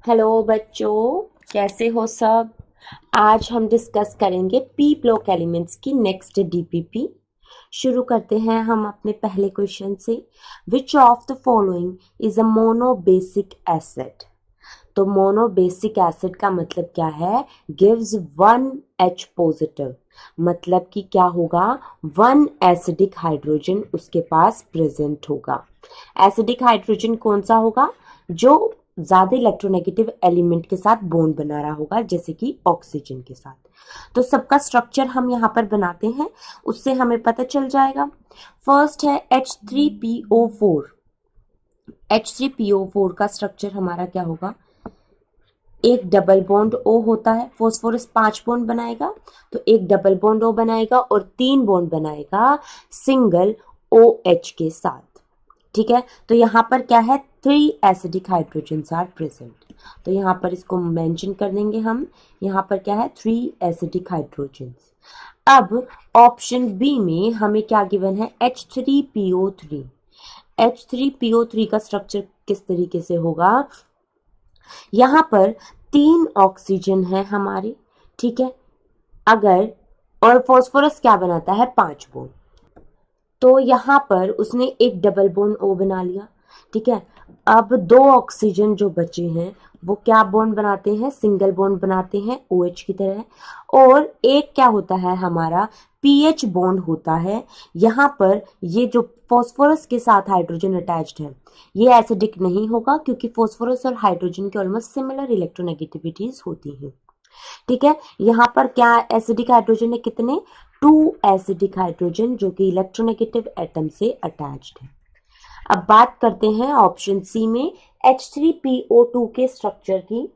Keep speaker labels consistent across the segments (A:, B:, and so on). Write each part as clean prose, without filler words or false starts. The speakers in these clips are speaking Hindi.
A: हेलो बच्चों, कैसे हो सब। आज हम डिस्कस करेंगे पी ब्लॉक एलिमेंट्स की नेक्स्ट डीपीपी। शुरू करते हैं हम अपने पहले क्वेश्चन से। विच of the following is a monobasic acid. तो मोनोबेसिक एसिड का मतलब क्या है? Gives one H positive. मतलब कि क्या होगा? वन एसिडिक हाइड्रोजन उसके पास प्रेजेंट होगा। एसिडिक हाइड्रोजन कौन सा होगा? जो ज्यादा इलेक्ट्रोनेगेटिव एलिमेंट के साथ बॉन्ड बना रहा होगा, जैसे कि ऑक्सीजन के साथ। तो सबका स्ट्रक्चर हम यहाँ पर बनाते हैं, उससे हमें पता चल जाएगा। फर्स्ट है H3PO4। H3PO4 का स्ट्रक्चर हमारा क्या होगा? एक डबल बॉन्ड O होता है, फॉस्फोरस 5 बॉन्ड बनाएगा, तो एक डबल बॉन्ड O बनाएगा और 3 बॉन्ड बनाएगा सिंगल OH के साथ। ठीक है, तो यहाँ पर क्या है? 3 एसिडिक हाइड्रोजन्स आर प्रेजेंट। तो यहाँ पर इसको मेंशन कर देंगे हम। यहाँ पर क्या है? 3 एसिडिक हाइड्रोजन्स। अब ऑप्शन बी में हमें क्या गिवन है? H3PO3। H3PO3 का स्ट्रक्चर किस तरीके से होगा? यहाँ पर 3 ऑक्सीजन है हमारे, ठीक है। अगर और फॉस्फोरस क्या बनाता है? 5 बॉन्ड। तो यहाँ पर उसने एक डबल बॉन्ड O बना लिया, ठीक है। अब 2 ऑक्सीजन जो बचे हैं वो क्या बॉन्ड बनाते हैं? सिंगल बॉन्ड बनाते हैं OH की तरह। और एक क्या होता है हमारा? पीएच बॉन्ड होता है। यहाँ पर ये जो फॉस्फोरस के साथ हाइड्रोजन अटैच्ड है, ये एसिडिक नहीं होगा, क्योंकि फॉस्फोरस और हाइड्रोजन की ऑलमोस्ट सिमिलर इलेक्ट्रोनेगेटिविटीज होती हैं। ठीक है, यहाँ पर क्या एसिडिक हाइड्रोजन है? कितने? 2 एसिडिक हाइड्रोजन, जो कि इलेक्ट्रोनेगेटिव एटम से अटैच्ड है। अब बात करते हैं ऑप्शन सी में H3PO2 के स्ट्रक्चर की।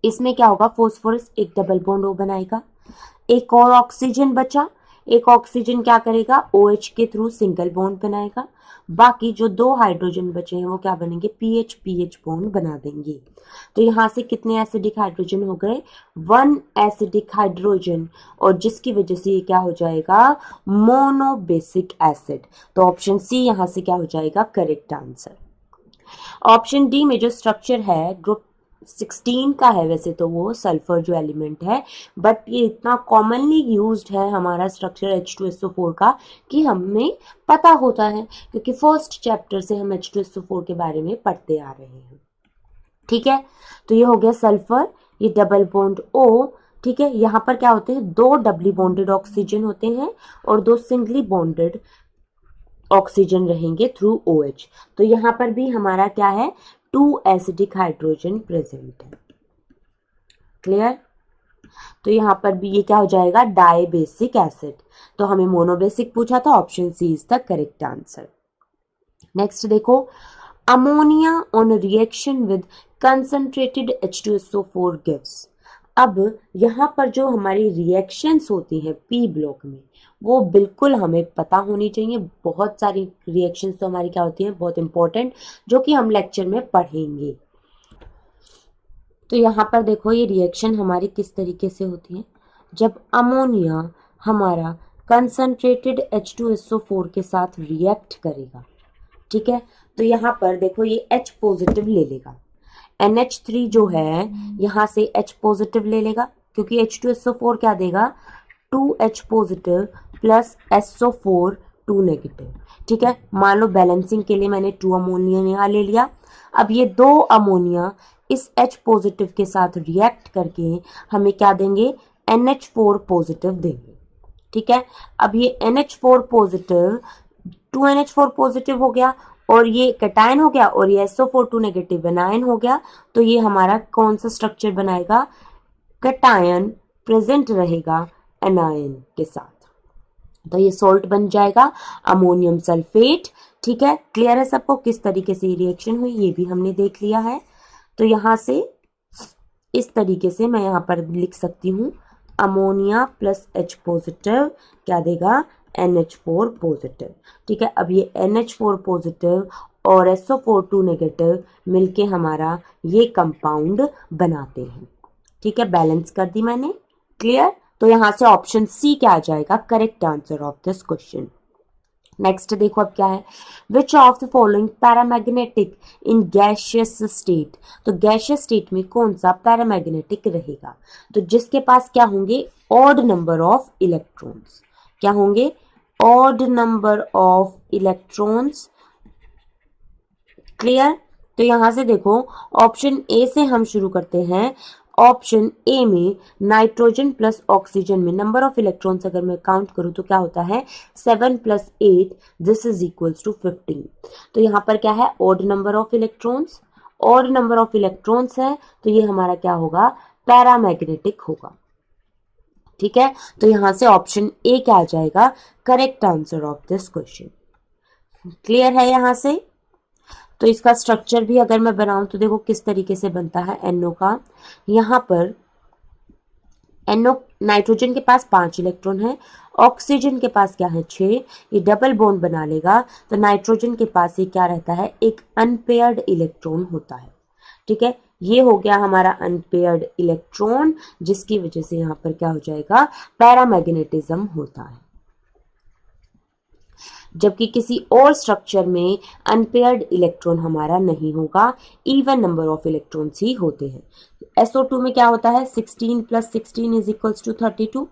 A: इसमें क्या होगा? फॉस्फोरस एक डबल बॉन्ड O बनाएगा, एक और ऑक्सीजन बचा, एक ऑक्सीजन क्या करेगा? OH के थ्रू सिंगल बॉन्ड बनाएगा। बाकी जो 2 हाइड्रोजन बचे हैं वो क्या बनेंगे? पीएच पीएच बॉन्ड बना देंगे। तो यहां से कितने एसिडिक हाइड्रोजन हो गए? 1 एसिडिक हाइड्रोजन, और जिसकी वजह से ये क्या हो जाएगा? Monobasic acid. तो ऑप्शन सी यहां से क्या हो जाएगा? Correct answer. ऑप्शन डी में जो स्ट्रक्चर है ग्रुप 16 का है, वैसे तो वो सल्फर जो एलिमेंट है, बट ये इतना कॉमनली यूज्ड है हमारा स्ट्रक्चर H2SO4 का कि हमें पता होता है, क्योंकि फर्स्ट चैप्टर से हम H2SO4 के बारे में पढ़ते आ रहे हैं। ठीक है, तो ये हो गया सल्फर, ये डबल बॉन्ड O। ठीक है, यहाँ पर क्या होते हैं? 2 डबली बॉन्डेड ऑक्सीजन होते हैं और 2 सिंगली बॉन्डेड ऑक्सीजन रहेंगे थ्रू OH। तो यहाँ पर भी हमारा क्या है? 2 एसिडिक हाइड्रोजन प्रेजेंट है। क्लियर? तो यहाँ पर भी ये क्या हो जाएगा? Dibasic acid. तो हमें मोनोबेसिक पूछा था, option C is the correct answer. Next देखो, ammonia on reaction with concentrated H2SO4 gives. अब यहाँ पर जो हमारी रिएक्शंस होती हैं पी ब्लॉक में, वो बिल्कुल हमें पता होनी चाहिए। बहुत सारी रिएक्शंस तो हमारी क्या होती हैं? बहुत इंपॉर्टेंट, जो कि हम लेक्चर में पढ़ेंगे। तो यहाँ पर देखो, ये रिएक्शन हमारी किस तरीके से होती है? जब अमोनिया हमारा कंसंट्रेटेड H2SO4 के साथ रिएक्ट करेगा, ठीक है, तो यहाँ पर देखो ये H पॉजिटिव ले लेगा। NH3 जो है यहाँ से H पॉजिटिव ले लेगा, क्योंकि H2SO4 क्या देगा? 2H positive plus SO4 2 negative. ठीक है, मान लो बैलेंसिंग के लिए मैंने 2 अमोनिया ले लिया। अब ये 2 अमोनिया इस H पॉजिटिव के साथ रिएक्ट करके हमें क्या देंगे? NH4 पॉजिटिव देंगे। ठीक है, अब ये NH4 पॉजिटिव 2NH4 पॉजिटिव हो गया, और ये कटायन हो गया, और ये SO4 2 नेगेटिव एनायन हो गया। तो ये हमारा कौन सा स्ट्रक्चर बनाएगा? कटायन प्रेजेंट रहेगा एनायन के साथ, तो ये सोल्ट बन जाएगा अमोनियम सल्फेट। ठीक है, क्लियर है सबको किस तरीके से रिएक्शन हुई? ये भी हमने देख लिया है। तो यहां से इस तरीके से मैं यहां पर लिख सकती हूँ, अमोनिया प्लस H पॉजिटिव क्या देगा? NH4 positive. ठीक है, अब ये NH4 पॉजिटिव और SO4 2 नेगेटिव मिलके हमारा ये कंपाउंड बनाते हैं। ठीक है, बैलेंस कर दी मैंने। क्लियर? तो यहां से ऑप्शन सी क्या आ जाएगा? Correct answer of this question. Next देखो अब क्या है, विच of the following paramagnetic in gaseous state, तो गैशियस स्टेट में कौन सा पैरामैग्नेटिक रहेगा, तो जिसके पास क्या होंगे, ऑड नंबर ऑफ इलेक्ट्रॉन्स, क्या होंगे, odd number of electrons. Clear. तो यहां से देखो ऑप्शन ए से हम शुरू करते हैं। ऑप्शन ए में नाइट्रोजन प्लस ऑक्सीजन में नंबर ऑफ इलेक्ट्रॉन्स अगर मैं काउंट करूं तो क्या होता है 7 + 8, दिस इज इक्वल्स टू 15। तो यहां पर क्या है, odd number of electrons, odd number of electrons है तो ये हमारा क्या होगा, पैरामैग्नेटिक होगा। ठीक है, तो यहां से ऑप्शन ए क्या आ जाएगा, correct answer of this question. Clear है यहां से। तो इसका स्ट्रक्चर भी अगर मैं बनाऊं तो देखो किस तरीके से बनता है NO का। यहां पर NO, नाइट्रोजन के पास 5 इलेक्ट्रॉन है, ऑक्सीजन के पास क्या है 6, ये डबल बॉन्ड बना लेगा तो नाइट्रोजन के पास ये क्या रहता है, एक अनपेयर्ड इलेक्ट्रॉन होता है। ठीक है, ये हो गया हमारा अनपेयर्ड इलेक्ट्रॉन, जिसकी वजह से यहां पर क्या हो जाएगा, पैरामैग्नेटिज्म होता है। जबकि किसी और स्ट्रक्चर में अनपेयर्ड इलेक्ट्रॉन हमारा नहीं होगा, इवन नंबर ऑफ इलेक्ट्रॉन्स ही होते हैं। SO2 में क्या होता है, 16 + 16 इज इक्वल्स टू 32।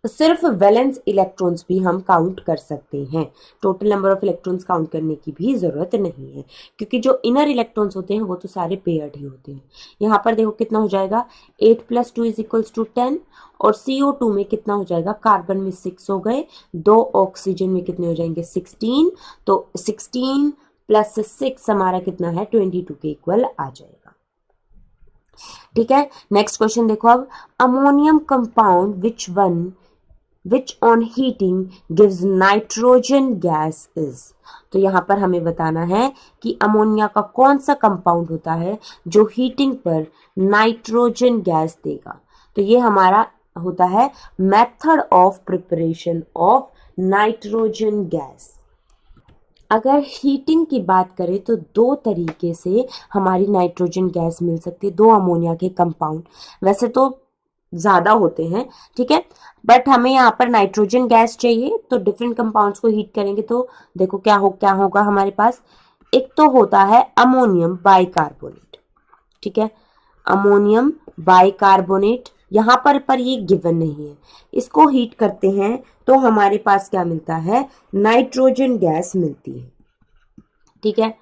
A: सिर्फ वैलेंस इलेक्ट्रॉन्स भी हम काउंट कर सकते हैं, total number of electrons count करने की भी जरूरत नहीं है, क्योंकि जो इनर इलेक्ट्रॉन्स होते हैं वो तो सारे पेयर्ड ही होते हैं। यहाँ पर देखो कितना हो जाएगा, 8 + 2 इज इक्वल्स टू 10, और CO2 में कितना हो जाएगा, कार्बन में 6 हो गए, 2 ऑक्सीजन में कितने हो जाएंगे 16, तो 16 + 6 हमारा कितना है 22 के इक्वल आ जाएगा। ठीक है, नेक्स्ट क्वेश्चन देखो अब, ammonium compound which on heating gives nitrogen gas is, तो यहां पर हमें बताना है कि अमोनिया का कौन सा कंपाउंड होता है जो हीटिंग पर नाइट्रोजन गैस देगा। तो ये हमारा होता है method of preparation of nitrogen gas. अगर हीटिंग की बात करें तो 2 तरीके से हमारी नाइट्रोजन गैस मिल सकती है, 2 अमोनिया के कंपाउंड, वैसे तो ज्यादा होते हैं, ठीक है, बट हमें यहाँ पर नाइट्रोजन गैस चाहिए तो डिफरेंट कंपाउंड्स को हीट करेंगे तो देखो क्या होगा हमारे पास, एक तो होता है अमोनियम बाइकार्बोनेट। ठीक है, अमोनियम बाइकार्बोनेट, यहाँ पर ये गिवन नहीं है, इसको हीट करते हैं तो हमारे पास क्या मिलता है, नाइट्रोजन गैस मिलती है। ठीक है,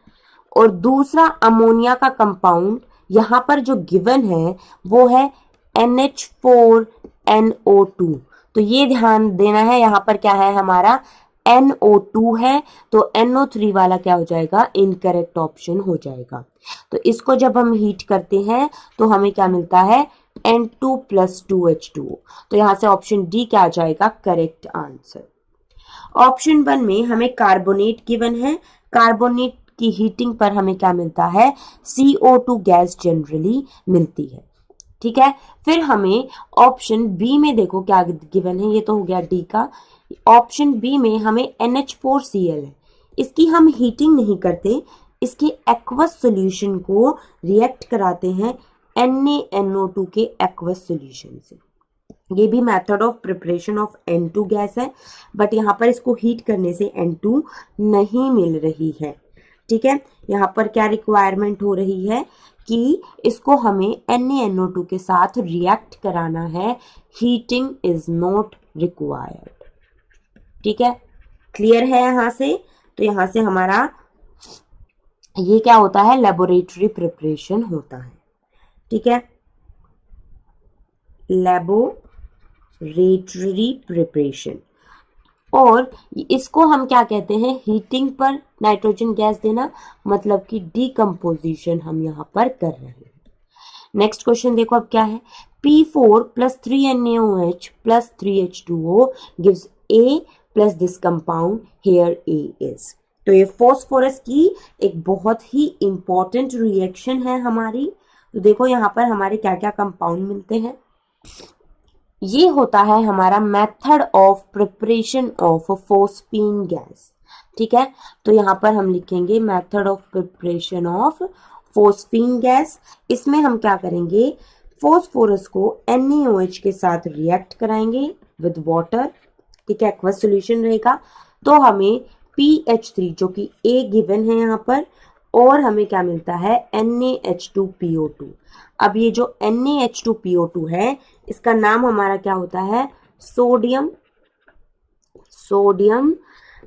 A: और दूसरा अमोनिया का कंपाउंड यहाँ पर जो गिवन है वो है NH4NO2, तो ये ध्यान देना है, यहाँ पर क्या है हमारा NO2 है, तो NO3 वाला क्या हो जाएगा, इनकरेक्ट ऑप्शन हो जाएगा। तो इसको जब हम हीट करते हैं तो हमें क्या मिलता है, N2 + 2H2O, तो यहां से ऑप्शन डी क्या आ जाएगा, करेक्ट आंसर। ऑप्शन 1 में हमें कार्बोनेट गिवन है, कार्बोनेट की हीटिंग पर हमें क्या मिलता है, CO2 गैस जनरली मिलती है। ठीक है, फिर हमें ऑप्शन बी में देखो क्या गिवन है, ये तो हो गया डी का, ऑप्शन बी में हमें NH4Cl है, इसकी हम हीटिंग नहीं करते, इसके एक्वस सॉल्यूशन को रिएक्ट कराते हैं NaNO2 के एक्वस सॉल्यूशन से। ये भी method of preparation of N2 gas है, बट यहाँ पर इसको हीट करने से N2 नहीं मिल रही है। ठीक है, यहाँ पर क्या रिक्वायरमेंट हो रही है कि इसको हमें NaNO2 के साथ रिएक्ट कराना है, हीटिंग इज नॉट रिक्वायर्ड। ठीक है, क्लियर है यहाँ से। तो यहाँ से हमारा ये क्या होता है, लेबोरेटरी प्रिपरेशन होता है। ठीक है, लेबोरेटरी प्रिपरेशन, और इसको हम क्या कहते हैं, हीटिंग पर नाइट्रोजन गैस देना, मतलब कि डीकम्पोजिशन हम यहाँ पर कर रहे हैं। नेक्स्ट क्वेश्चन देखो अब क्या है, P4 + 3NaOH + 3H2O gives A plus this compound, here A is, तो ये फॉस्फोरस की एक बहुत ही इंपॉर्टेंट रिएक्शन है हमारी। तो देखो यहाँ पर हमारे क्या क्या कंपाउंड मिलते हैं, ये होता है हमारा method of preparation of phosphine gas. ठीक है, तो यहाँ पर हम लिखेंगे method of preparation of phosphine gas. इसमें हम क्या करेंगे, फॉस्फोरस को NaOH के साथ रिएक्ट कराएंगे विद वाटर, ठीक है, एक्वस सॉल्यूशन रहेगा, तो हमें PH3 जो कि A गिवन है यहाँ पर, और हमें क्या मिलता है NaH2PO2। अब ये जो NaH2PO2 है इसका नाम हमारा क्या होता है, सोडियम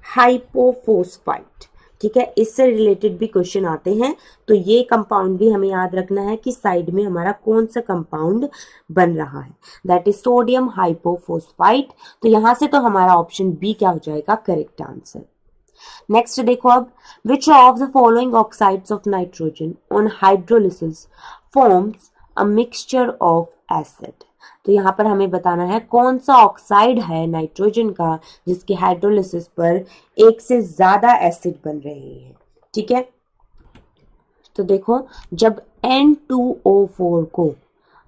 A: हाइपोफॉस्फाइट। ठीक है, इससे रिलेटेड भी क्वेश्चन आते हैं, तो ये कंपाउंड भी हमें याद रखना है कि साइड में हमारा कौन सा कंपाउंड बन रहा है, दैट इज सोडियम हाइपोफॉस्फाइट। तो यहां से तो हमारा ऑप्शन बी क्या हो जाएगा, करेक्ट आंसर। नेक्स्ट देखो अब, विच of the following oxides of nitrogen on hydrolysis forms a mixture of acid. तो यहाँ पर हमें बताना है कौन सा ऑक्साइड है नाइट्रोजन का जिसके हाइड्रोलिसिस पर एक से ज्यादा एसिड बन रहे हैं। ठीक है, तो देखो जब N2O4 को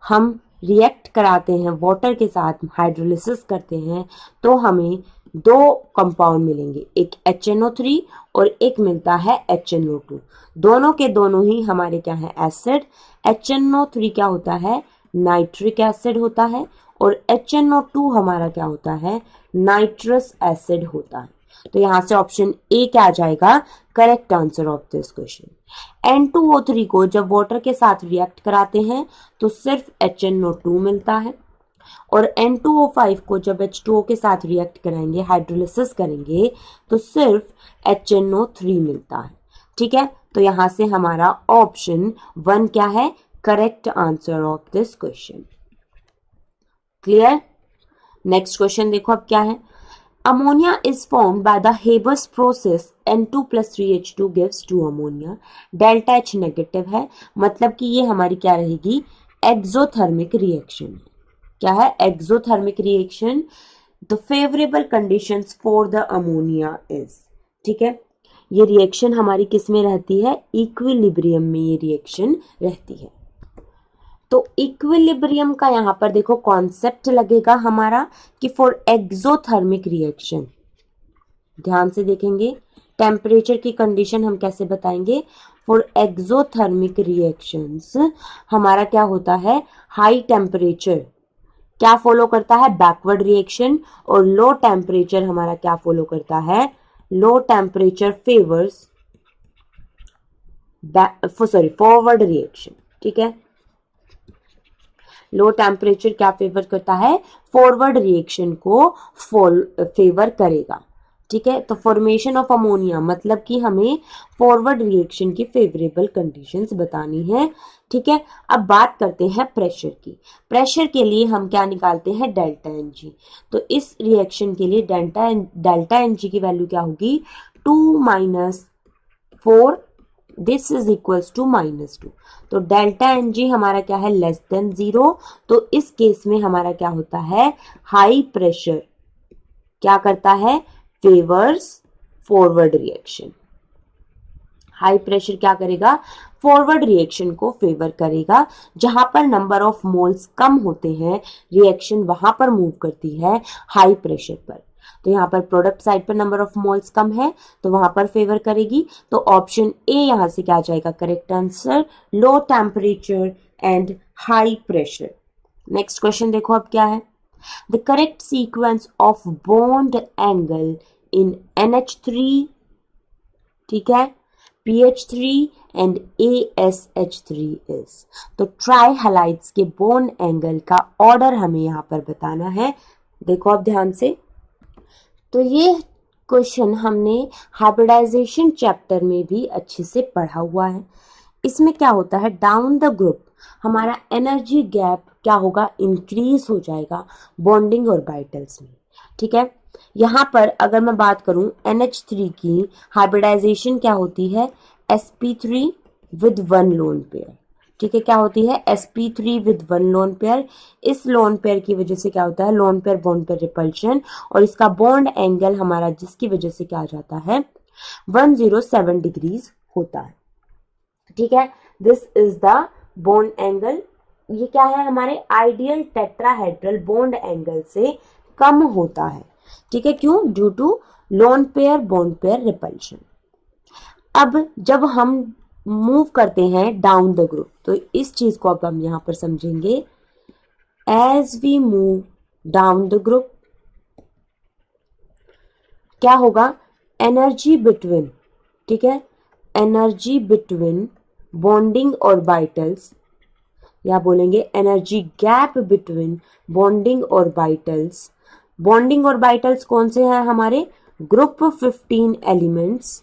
A: हम रिएक्ट कराते हैं वाटर के साथ, हाइड्रोलिसिस करते हैं, तो हमें दो कंपाउंड मिलेंगे, एक HNO3 और एक मिलता है HNO2। दोनों के दोनों ही हमारे क्या है, एसिड। HNO3 क्या होता है, नाइट्रिक एसिड होता है, और HNO2 हमारा क्या होता है, नाइट्रस एसिड होता है। तो यहां से ऑप्शन ए क्या आ जाएगा, correct answer of this question. N2O3 को जब वाटर के साथ रिएक्ट कराते हैं तो सिर्फ HNO2 मिलता है, और N2O5 को जब H2O के साथ रिएक्ट कराएंगे, हाइड्रोलिसिस करेंगे, तो सिर्फ HNO3 मिलता है। ठीक है, तो यहां से हमारा ऑप्शन 1 क्या है, correct answer of this question. Clear. Next question देखो अब क्या है, ammonia is formed by the Haber's process N2 + 3H2 gives 2 ammonia. Delta H negative है, मतलब कि ये हमारी क्या रहेगी, एक्सोथर्मिक रिएक्शन। क्या है, exothermic reaction. The favourable conditions for the ammonia is, ठीक है, ये रिएक्शन हमारी किस में रहती है, इक्विलिब्रियम में ये रिएक्शन रहती है। तो इक्विलिब्रियम का यहां पर देखो कॉन्सेप्ट लगेगा हमारा कि फॉर एक्सोथर्मिक रिएक्शन, ध्यान से देखेंगे टेम्परेचर की कंडीशन हम कैसे बताएंगे। फॉर एक्सोथर्मिक रिएक्शंस हमारा क्या होता है, हाई टेम्परेचर क्या फॉलो करता है, बैकवर्ड रिएक्शन, और लो टेम्परेचर हमारा क्या फॉलो करता है, low temperature favours forward reaction. ठीक है, लो टेम्परेचर क्या फेवर करता है, फॉरवर्ड रिएक्शन को फेवर करेगा। ठीक है, तो फॉर्मेशन ऑफ अमोनिया मतलब कि हमें फॉरवर्ड रिएक्शन की फेवरेबल कंडीशंस बतानी है। ठीक है, अब बात करते हैं प्रेशर की। प्रेशर के लिए हम क्या निकालते हैं, डेल्टा एन जी। तो इस रिएक्शन के लिए डेल्टा एन जी की वैल्यू क्या होगी, 2 - 4, दिस इज इक्वल्स टू -2। तो डेल्टा एन जी हमारा क्या है, लेस देन 0। तो इस केस में हमारा क्या होता है, हाई प्रेशर क्या करता है, favours forward reaction. High pressure क्या करेगा, फॉरवर्ड रिएक्शन को फेवर करेगा। जहां पर नंबर ऑफ मोल्स कम होते हैं, रिएक्शन वहां पर मूव करती है हाई प्रेशर पर। तो यहाँ पर प्रोडक्ट साइड पर नंबर ऑफ मोल्स कम है तो वहां पर फेवर करेगी। तो ऑप्शन ए यहां से क्या आ जाएगा, correct answer, low temperature and high pressure. Next question देखो अब क्या है, the correct sequence of bond angle in NH3, ठीक है, PH3 एंड ASH3 इज। तो ट्राई हैलाइड्स के बॉन्ड एंगल का ऑर्डर हमें यहां पर बताना है। देखो अब ध्यान से, तो ये क्वेश्चन हमने हाइब्रिडाइजेशन चैप्टर में भी अच्छे से पढ़ा हुआ है। इसमें क्या होता है, डाउन द ग्रुप हमारा एनर्जी गैप क्या होगा, इंक्रीज हो जाएगा बॉन्डिंग ऑर्बिटल्स में। ठीक है, यहां पर अगर मैं बात करूं NH3 की हाइब्रिडाइजेशन क्या होती है, sp3 विद 1 लोन पेयर। ठीक है, क्या होती है, sp3 विद 1 लोन पेयर। इस लोन पेयर की वजह से क्या होता है, loan pair bond pair repulsion, और इसका बॉन्ड एंगल हमारा जिसकी वजह से क्या आ जाता है, 107 डिग्रीज होता है। ठीक है, this is the bond angle. ये क्या है, हमारे आइडियल टेट्राहेड्रल बॉन्ड एंगल से कम होता है। ठीक है, क्यों, due to lone pair bond pair repulsion. अब जब हम मूव करते हैं डाउन द ग्रुप, तो इस चीज को अब हम यहां पर समझेंगे। As we move down the group, क्या होगा, एनर्जी बिटवीन, ठीक है, एनर्जी बिटवीन बॉन्डिंग ऑर्बिटल्स, या बोलेंगे energy gap between bonding orbitals. Bonding orbitals कौन से हैं हमारे, ग्रुप 15 एलिमेंट्स,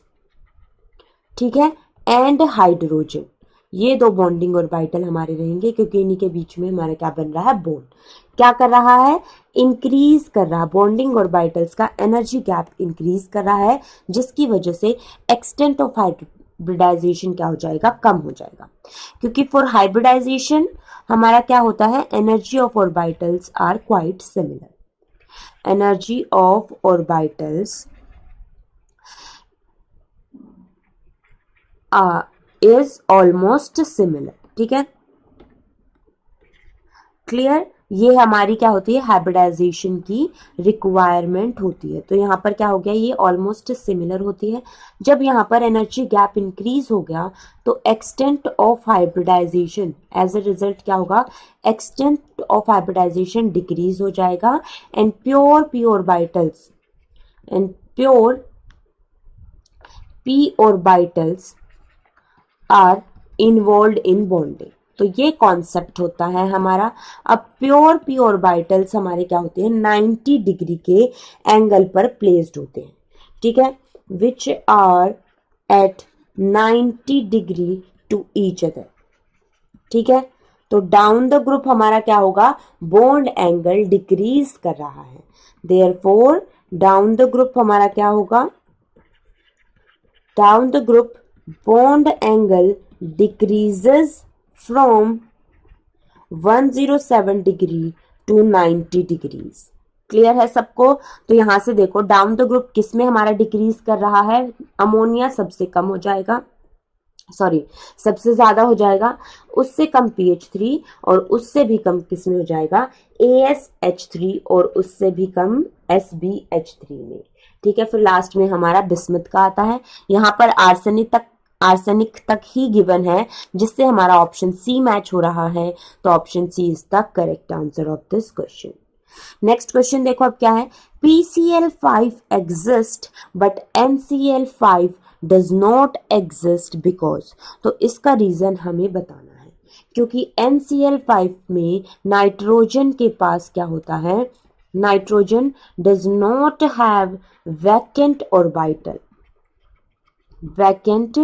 A: ठीक है, एंड हाइड्रोजन। ये दो बॉन्डिंग ऑर्बिटल हमारे रहेंगे, क्योंकि इन्हीं के बीच में हमारा क्या बन रहा है, बॉन्ड। क्या कर रहा है, इंक्रीज कर रहा है, बॉन्डिंग ऑर्बिटल्स का एनर्जी गैप इंक्रीज कर रहा है, जिसकी वजह से एक्सटेंट ऑफ हाइब्रिडाइजेशन क्या हो जाएगा, कम हो जाएगा। क्योंकि फॉर हाइब्रिडाइजेशन हमारा क्या होता है, energy of orbitals are quite similar, energy of orbitals is almost similar, ठीक है, क्लियर। ये हमारी क्या होती है, हाइब्रिडाइजेशन की रिक्वायरमेंट होती है। तो यहाँ पर क्या हो गया, ये ऑलमोस्ट सिमिलर होती है। जब यहाँ पर एनर्जी गैप इंक्रीज हो गया तो extent of hybridization as a result क्या होगा, एक्सटेंट ऑफ हाइब्रिडाइजेशन डिक्रीज हो जाएगा, and pure p orbitals and pure p orbitals are involve in bonding. तो ये कॉन्सेप्ट होता है हमारा। अब प्योर पी ऑर्बिटल्स हमारे क्या होते हैं, 90 डिग्री के एंगल पर प्लेस्ड होते हैं, ठीक है, which are at 90 degree to each other, ठीक है। तो डाउन द ग्रुप हमारा क्या होगा, बॉन्ड एंगल डिक्रीज कर रहा है, देयरफॉर डाउन द ग्रुप हमारा क्या होगा, down the group bond angle decreases from 107 degree to 90 degrees. Clear है सबको। तो यहां से देखो डाउन द ग्रुप किस में हमारा डिक्रीज कर रहा है, अमोनिया सबसे कम हो जाएगा, सॉरी सबसे ज्यादा हो जाएगा, उससे कम pH3, और उससे भी कम किस में हो जाएगा, ASH3, और उससे भी कम SbH3 में, ठीक है। फिर लास्ट में हमारा बिस्मथ का आता है। यहाँ पर आर्सेनिक तक ही गिवन है, जिससे हमारा ऑप्शन सी मैच हो रहा है। तो option C is the correct answer of this question. Next question देखो अब क्या है, PCl5 exist but NCl5 does not exist because. तो इसका रीजन हमें बताना है, क्योंकि NCl5 में नाइट्रोजन के पास क्या होता है, nitrogen does not have vacant orbital, vacant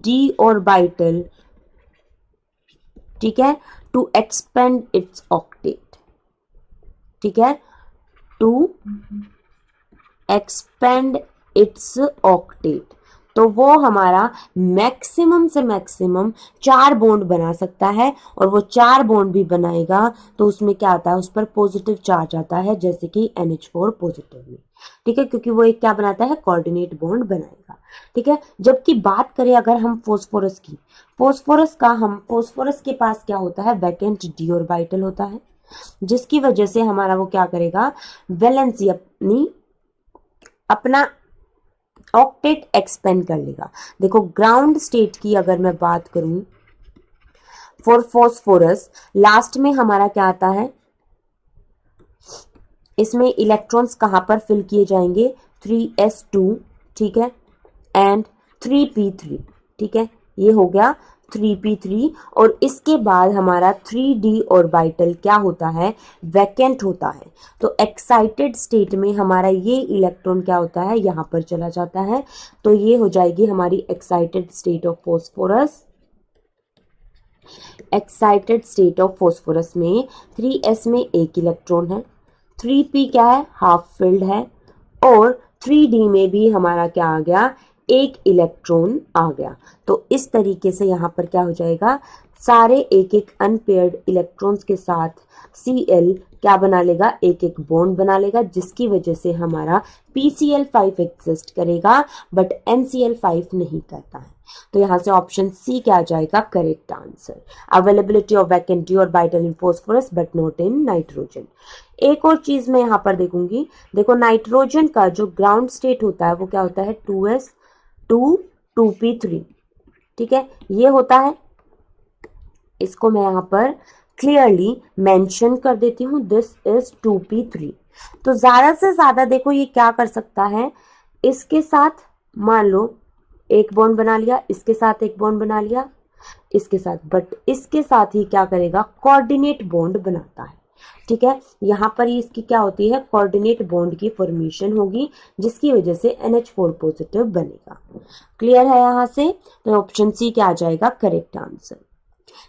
A: d orbital, ठीक है, टू एक्सपेंड इट्स ऑक्टेट, ठीक है, टू एक्सपेंड इट्स ऑक्टेट। तो वो हमारा मैक्सिमम से मैक्सिमम 4 बॉन्ड बना सकता है, और वो 4 बॉन्ड भी बनाएगा तो उसमें क्या आता है, उस पर पॉजिटिव चार्ज आता है, जैसे कि NH4 पॉजिटिव में, ठीक है, क्योंकि वो एक क्या बनाता है, कोऑर्डिनेट बॉन्ड बनाएगा, ठीक है। जबकि बात करें अगर हम फॉस्फोरस की, फॉस्फोरस के पास क्या होता है, वैकेंट d ऑर्बिटल होता है, जिसकी वजह से हमारा वो क्या करेगा, वैलेंसी अपना ऑक्टेट एक्सपेंड कर लेगा। देखो ग्राउंड स्टेट की अगर मैं बात करूं फॉर फॉस्फोरस, लास्ट में हमारा क्या आता है, इसमें इलेक्ट्रॉन्स कहां पर फिल किए जाएंगे, 3s2, ठीक है, एंड 3p3, ठीक है, ये हो गया 3p3, और इसके बाद हमारा 3d ऑर्बिटल क्या होता है, वैकेंट होता है। तो एक्साइटेड स्टेट में हमारा ये इलेक्ट्रॉन क्या होता है, यहां पर चला जाता है। तो ये हो जाएगी हमारी excited state of phosphorus. Excited state of phosphorus में 3s में एक इलेक्ट्रॉन है, 3p क्या है, हाफ फिल्ड है, और 3d में भी हमारा क्या आ गया, एक इलेक्ट्रॉन आ गया। तो इस तरीके से यहाँ पर क्या हो जाएगा, सारे एक एक अनपेयर्ड इलेक्ट्रॉन्स के साथ Cl क्या बना लेगा, एक एक बॉन्ड बना लेगा, जिसकी वजह से हमारा PCl5 एग्जिस्ट करेगा बट NCl5 नहीं करता है। तो यहाँ से ऑप्शन सी क्या आ जाएगा, correct answer. Availability of vacant d orbital in phosphorus but not in nitrogen. एक और चीज मैं यहाँ पर देखूंगी, देखो नाइट्रोजन का जो ग्राउंड स्टेट होता है वो क्या होता है, 2p3, ठीक है, ये होता है। इसको मैं यहाँ पर क्लियरली मेंशन कर देती हूँ, दिस इज 2p3। तो ज्यादा से ज्यादा देखो ये क्या कर सकता है, इसके साथ मान लो एक बॉन्ड बना लिया, इसके साथ एक बॉन्ड बना लिया, इसके साथ, बट इसके साथ ही क्या करेगा, कोऑर्डिनेट बॉन्ड बनाता है। ठीक है, यहाँ पर इसकी क्या होती है, कोऑर्डिनेट बॉन्ड की फॉर्मेशन होगी, जिसकी वजह से NH4 पॉजिटिव बनेगा। क्लियर है यहाँ से? तो ऑप्शन सी क्या आ जाएगा करेक्ट आंसर।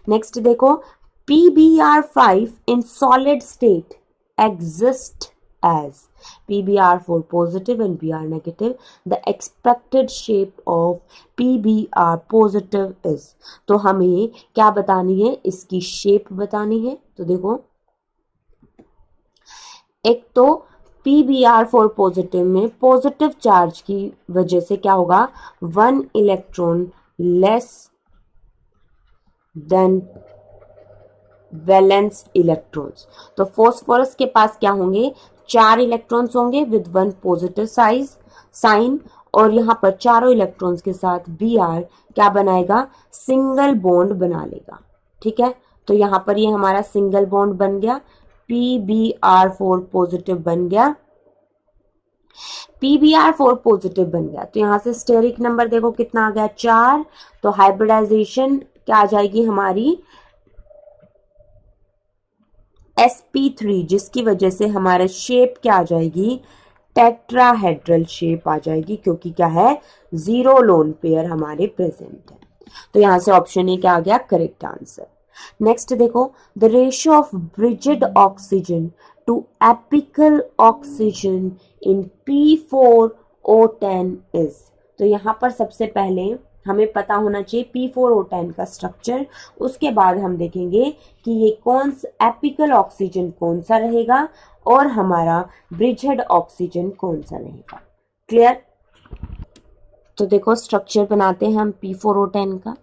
A: नेक्स्ट देखो, PBr5 in solid state exist as PBr4 positive and Br negative. The expected shape of PBr positive is. तो हमें क्या बतानी है, इसकी शेप बतानी है। तो देखो, एक तो PBr4 पॉजिटिव में पॉजिटिव चार्ज की वजह से क्या होगा, 1 electron less than valence electrons. तो फॉस्फोरस के पास क्या होंगे, 4 इलेक्ट्रॉन्स होंगे विद 1 पॉजिटिव साइन, और यहाँ पर चारों इलेक्ट्रॉन्स के साथ Br क्या बनाएगा, सिंगल बॉन्ड बना लेगा। ठीक है, तो यहाँ पर ये हमारा सिंगल बॉन्ड बन गया, PBr4 पॉजिटिव बन गया, PBr4 पॉजिटिव बन गया। तो यहाँ से स्टेरिक नंबर देखो कितना आ गया, 4। तो हाइब्रिडाइजेशन क्या आ जाएगी हमारी, sp3, जिसकी वजह से हमारा शेप क्या आ जाएगी, टेट्राहेड्रल शेप आ जाएगी, क्योंकि क्या है, 0 लोन पेयर हमारे प्रेजेंट है। तो यहां से ऑप्शन ए क्या आ गया करेक्ट आंसर। नेक्स्ट देखो, the ratio of bridged oxygen to apical oxygen in P4O10 is. तो यहां पर सबसे पहले हमें पता होना चाहिए P4O10 का स्ट्रक्चर, उसके बाद हम देखेंगे कि ये कौन सा एपिकल ऑक्सीजन कौन सा रहेगा और हमारा ब्रिजेड ऑक्सीजन कौन सा रहेगा। क्लियर? तो देखो स्ट्रक्चर बनाते हैं हम P4O10 का।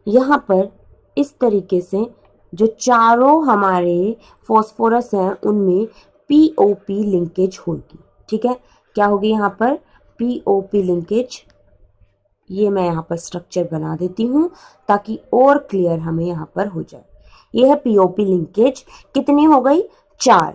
A: यहाँ पर इस तरीके से जो चारों हमारे फॉस्फोरस हैं उनमें POP लिंकेज होगी। ठीक है, क्या होगी यहाँ पर, POP लिंकेज। ये मैं यहाँ पर स्ट्रक्चर बना देती हूँ ताकि और क्लियर हमें यहाँ पर हो जाए। ये है POP लिंकेज, कितनी हो गई, 4।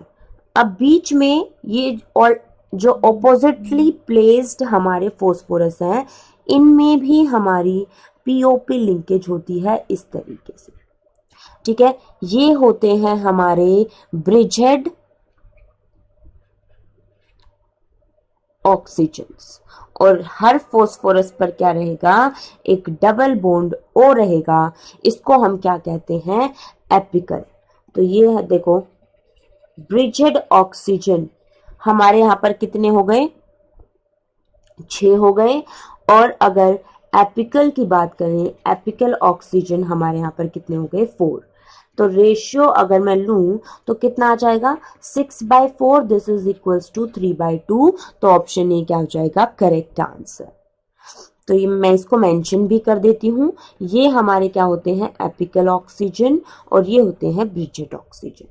A: अब बीच में ये और जो ऑपोजिटली प्लेस्ड हमारे फॉस्फोरस हैं इनमें भी हमारी POP लिंकेज होती है इस तरीके से। ठीक है, ये होते हैं हमारे ब्रिजेड ऑक्सीजन्स, और हर फॉस्फोरस पर क्या रहेगा, एक डबल बॉन्ड ओ रहेगा, इसको हम क्या कहते हैं, एपिकल। तो ये है देखो ब्रिजेड ऑक्सीजन हमारे यहाँ पर कितने हो गए, 6 हो गए, और अगर एपिकल की बात करें, एपिकल ऑक्सीजन हमारे यहाँ पर कितने हो गए, 4। तो रेशियो अगर मैं लूं तो कितना आ जाएगा, 6/4, दिस इज इक्वल्स टू 3/2। तो ऑप्शन ए क्या हो जाएगा करेक्ट आंसर। तो ये मैं इसको मेंशन भी कर देती हूँ, ये हमारे क्या होते हैं, एपिकल ऑक्सीजन, और ये होते हैं ब्रिजेड ऑक्सीजन।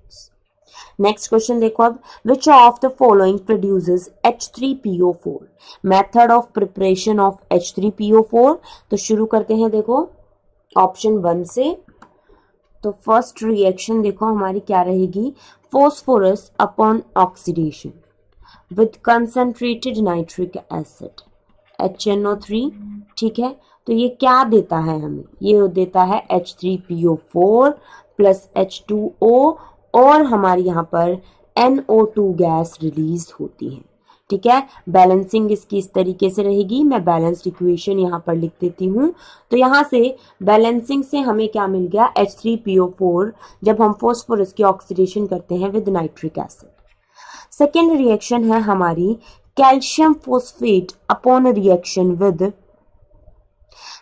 A: नेक्स्ट क्वेश्चन देखो अब, विच of the following produces H3PO4, method of preparation of H3PO4। तो शुरू करते हैं देखो ऑप्शन 1 से। तो फर्स्ट रिएक्शन देखो हमारी क्या रहेगी, phosphorus upon oxidation with concentrated nitric acid HNO3। ठीक है, तो ये क्या देता है हमें, ये देता है H3PO4 प्लस H2O, और हमारी यहाँ पर NO2 गैस रिलीज होती है। ठीक है, बैलेंसिंग इसकी इस तरीके से रहेगी, मैं बैलेंस्ड इक्वेशन यहाँ पर लिख देती हूँ। तो यहाँ से बैलेंसिंग से हमें क्या मिल गया, H3PO4 जब हम फॉस्फोरस की ऑक्सीडेशन करते हैं with nitric acid. Second reaction है हमारी calcium phosphate upon reaction with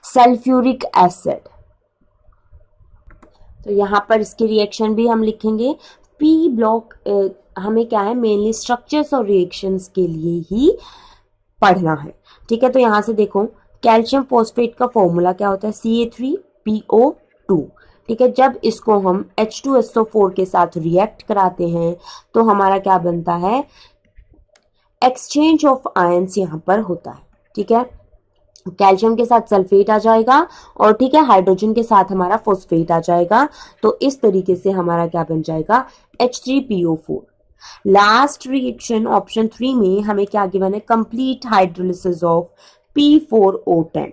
A: sulphuric acid. तो यहाँ पर इसकी रिएक्शन भी हम लिखेंगे। P ब्लॉक हमें क्या है, मेनली स्ट्रक्चर्स और रिएक्शंस के लिए ही पढ़ना है। ठीक है, तो यहाँ से देखो कैल्शियम फॉस्फेट का फॉर्मूला क्या होता है, Ca3PO2। ठीक है, जब इसको हम H2SO4 के साथ रिएक्ट कराते हैं तो हमारा क्या बनता है, एक्सचेंज ऑफ आयंस यहाँ पर होता है। ठीक है, कैल्शियम के साथ सल्फेट आ जाएगा, और ठीक है हाइड्रोजन के साथ हमारा फॉस्फेट आ जाएगा। तो इस तरीके से हमारा क्या बन जाएगा, H3PO4। लास्ट रिएक्शन ऑप्शन 3 में हमें क्या गिवन है, कंप्लीट हाइड्रोलिसिस ऑफ P4O10।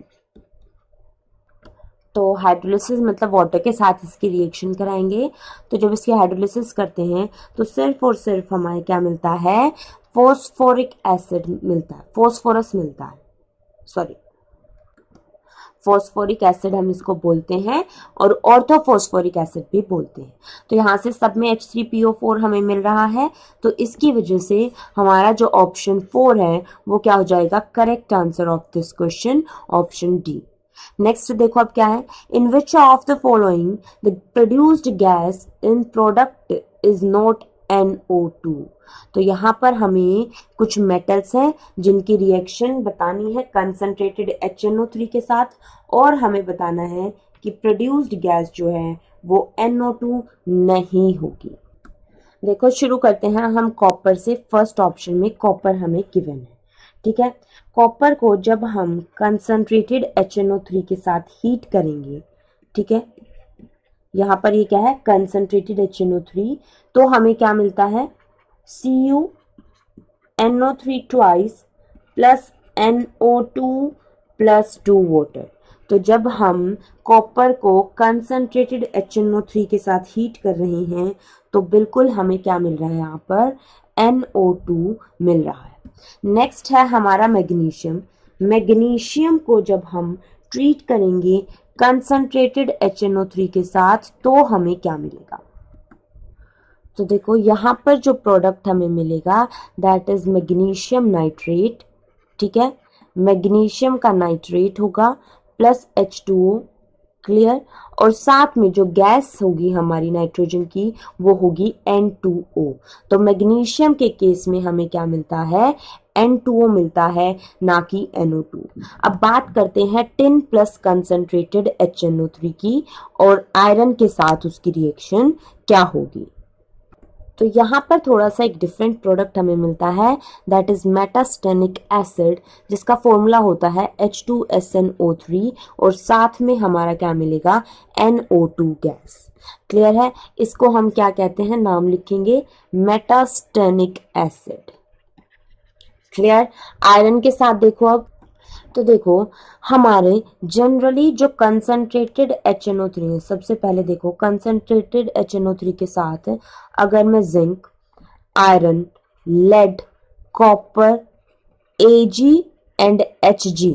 A: तो हाइड्रोलिसिस मतलब वाटर के साथ इसकी रिएक्शन कराएंगे। तो जब इसकी हाइड्रोलिसिस करते हैं तो सिर्फ और सिर्फ हमें क्या मिलता है, फॉस्फोरिक एसिड मिलता है, फॉस्फोरस मिलता है, सॉरी फॉस्फोरिक एसिड हम इसको बोलते हैं, और ऑर्थोफॉस्फोरिक एसिड भी बोलते हैं। तो यहाँ से सब में H3PO4 हमें मिल रहा है, तो इसकी वजह से हमारा जो ऑप्शन 4 है वो क्या हो जाएगा, correct answer of this question option D. Next देखो अब क्या है, in which of the following the produced gas in product is not NO2। तो यहाँ पर हमें कुछ मेटल्स हैं जिनकी रिएक्शन बतानी है कंसंट्रेटेड HNO3 के साथ, और हमें बताना है कि प्रोड्यूस्ड गैस जो है वो NO2 नहीं होगी। देखो शुरू करते हैं हम कॉपर से। फर्स्ट ऑप्शन में कॉपर हमें गिवन है, ठीक है। कॉपर को जब हम कंसंट्रेटेड HNO3 के साथ हीट करेंगे, ठीक है, यहाँ पर ये क्या है, कंसंट्रेटेड HNO3, तो हमें क्या मिलता है, CuNO3 twice plus NO2 plus 2 water. तो जब हम कॉपर को कंसंट्रेटेड HNO3 के साथ हीट कर रहे हैं तो बिल्कुल हमें क्या मिल रहा है, यहाँ पर NO2 मिल रहा है। नेक्स्ट है हमारा मैग्नीशियम। मैग्नीशियम को जब हम ट्रीट करेंगे कंसंट्रेटेड HNO3 के साथ तो हमें क्या मिलेगा, तो देखो यहाँ पर जो प्रोडक्ट हमें मिलेगा दैट इज मैग्नीशियम नाइट्रेट, ठीक है। मैग्नीशियम का नाइट्रेट होगा प्लस H2O, क्लियर, और साथ में जो गैस होगी हमारी नाइट्रोजन की वो होगी N2O। तो मैग्नीशियम के केस में हमें क्या मिलता है, N2O मिलता है, ना कि NO2। अब बात करते हैं टिन प्लस कंसंट्रेटेड HNO3 की, और आयरन के साथ उसकी रिएक्शन क्या होगी। तो यहाँ पर थोड़ा सा एक डिफरेंट प्रोडक्ट हमें मिलता है, दैट इज मेटास्टेनिक एसिड, जिसका फॉर्मूला होता है H2SNO3, और साथ में हमारा क्या मिलेगा, NO2 गैस। क्लियर है, इसको हम क्या कहते हैं, नाम लिखेंगे मेटास्टेनिक एसिड। क्लियर। आयरन के साथ देखो अब, तो देखो हमारे जनरली जो कंसंट्रेटेड HNO3 है, सबसे पहले देखो कंसंट्रेटेड HNO3 के साथ अगर मैं zinc, iron, lead, copper, Ag and Hg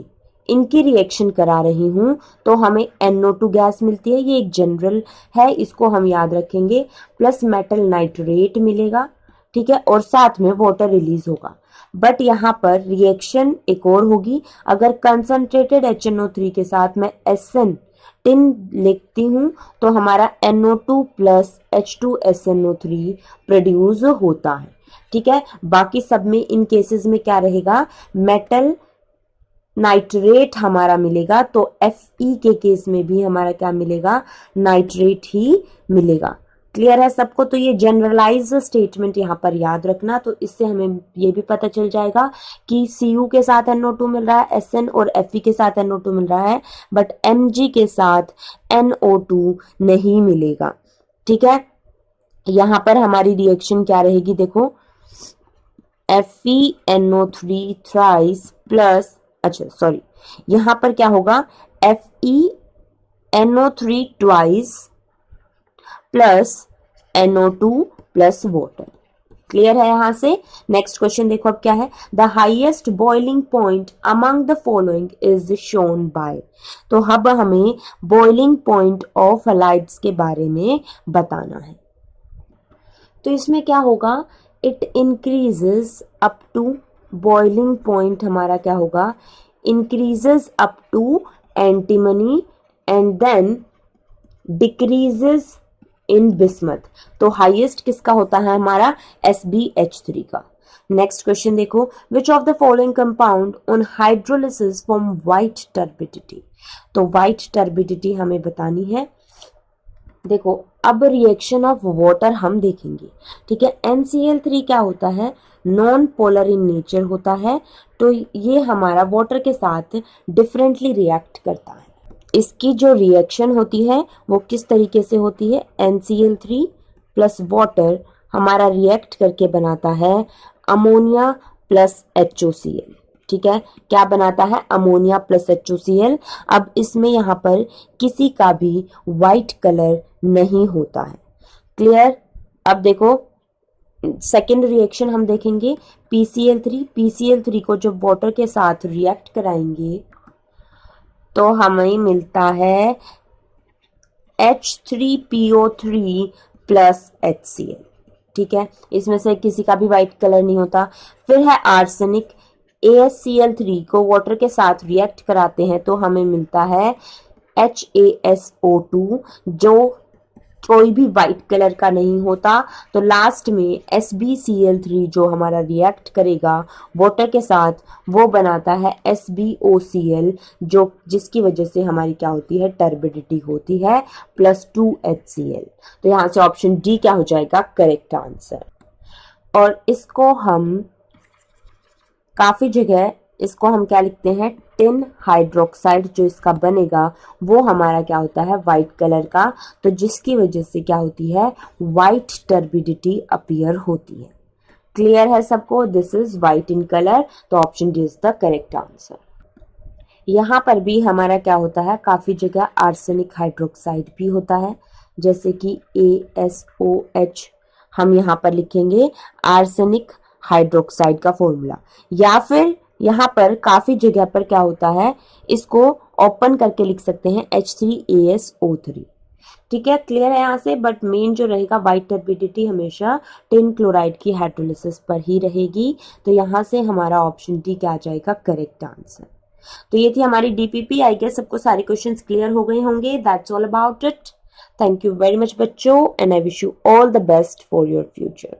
A: इनकी रिएक्शन करा रही हूं तो हमें NO2 गैस मिलती है। ये एक जनरल है, इसको हम याद रखेंगे, प्लस मेटल नाइट्रेट मिलेगा, ठीक है, और साथ में वाटर रिलीज होगा। बट यहाँ पर रिएक्शन एक और होगी, अगर कंसंट्रेटेड HNO3 के साथ मैं SN टिन लिखती हूं तो हमारा NO2 प्लस H2SNO3 प्रोड्यूस होता है, ठीक है। बाकी सब में इन केसेस में क्या रहेगा, मेटल नाइट्रेट हमारा मिलेगा, तो Fe के केस में भी हमारा क्या मिलेगा, नाइट्रेट ही मिलेगा। क्लियर है सबको। तो ये जनरलाइज स्टेटमेंट यहाँ पर याद रखना, तो इससे हमें ये भी पता चल जाएगा कि Cu के साथ NO2 मिल रहा है, Sn और Fe के साथ NO2 मिल रहा है, बट Mg के साथ NO2 नहीं मिलेगा, ठीक है। यहाँ पर हमारी रिएक्शन क्या रहेगी, देखो FeNO3 थ्राइस प्लस, अच्छा सॉरी, यहाँ पर क्या होगा, FeNO3 twice plus NO2 plus water. Clear है यहाँ से। नेक्स्ट क्वेश्चन देखो अब क्या है, the highest boiling point among the following is shown by. तो अब हमें बॉइलिंग पॉइंट ऑफ हैलाइड्स के बारे में बताना है। तो इसमें क्या होगा, it increases up to, boiling point हमारा क्या होगा, increases up to antimony and then decreases in bismuth. तो हाईएस्ट किसका होता है, हमारा SbH3 का। नेक्स्ट क्वेश्चन देखो, which of the following compound on hydrolysis form white turbidity. तो व्हाइट टर्बिडिटी हमें बतानी है। देखो अब रिएक्शन ऑफ वाटर हम देखेंगे, ठीक है। NCl3 क्या होता है, नॉन पोलर इन नेचर होता है, तो ये हमारा वाटर के साथ डिफरेंटली रिएक्ट करता है। इसकी जो रिएक्शन होती है वो किस तरीके से होती है, NCl3 प्लस वाटर हमारा रिएक्ट करके बनाता है अमोनिया प्लस HOCl। ठीक है, क्या बनाता है? Ammonia plus HOCl। अब इसमें यहाँ पर किसी का भी वाइट कलर नहीं होता है। क्लियर? अब देखो सेकेंड रिएक्शन हम देखेंगे PCl3 को जब वाटर के साथ रिएक्ट कराएंगे तो हमें मिलता है H3PO3 प्लस HCl। ठीक है, इसमें से किसी का भी वाइट कलर नहीं होता। फिर है आर्सेनिक, AsCl3 को वाटर के साथ रिएक्ट कराते हैं तो हमें मिलता है HaSO2, जो कोई भी वाइट कलर का नहीं होता। तो लास्ट में SbCl3 जो हमारा रिएक्ट करेगा वाटर के साथ, वो बनाता है SbOCl, जो जिसकी वजह से हमारी क्या होती है? टर्बिडिटी होती है प्लस 2HCl। तो यहाँ से ऑप्शन डी क्या हो जाएगा? Correct answer. और इसको हम काफी जगह इसको हम क्या लिखते हैं? टिन हाइड्रोक्साइड जो इसका बनेगा वो हमारा क्या होता है? वाइट कलर का। तो जिसकी वजह से क्या होती है? वाइट टर्बिडिटी अपीयर होती है। क्लियर है सबको? This is white in colour, तो option D is the correct answer. यहाँ पर भी हमारा क्या होता है? काफी जगह आर्सेनिक हाइड्रोक्साइड भी होता है, जैसे कि ASOH हम यहाँ पर लिखेंगे आर्सेनिक हाइड्रोक्साइड का फॉर्मूला। या फिर यहाँ पर काफी जगह पर क्या होता है? इसको ओपन करके लिख सकते हैं H3ASO3। ठीक है, क्लियर है यहाँ से? बट मेन जो रहेगा वाइट टर्बिडिटी हमेशा टिन क्लोराइड की हाइड्रोलिसिस पर ही रहेगी। तो यहाँ से हमारा ऑप्शन डी क्या आ जाएगा? Correct answer. तो ये थी हमारी DPP। आई गेस सबको सारे क्वेश्चंस क्लियर हो गए होंगे। That's all about it. Thank you very much बच्चों, and I wish you all the best for your future.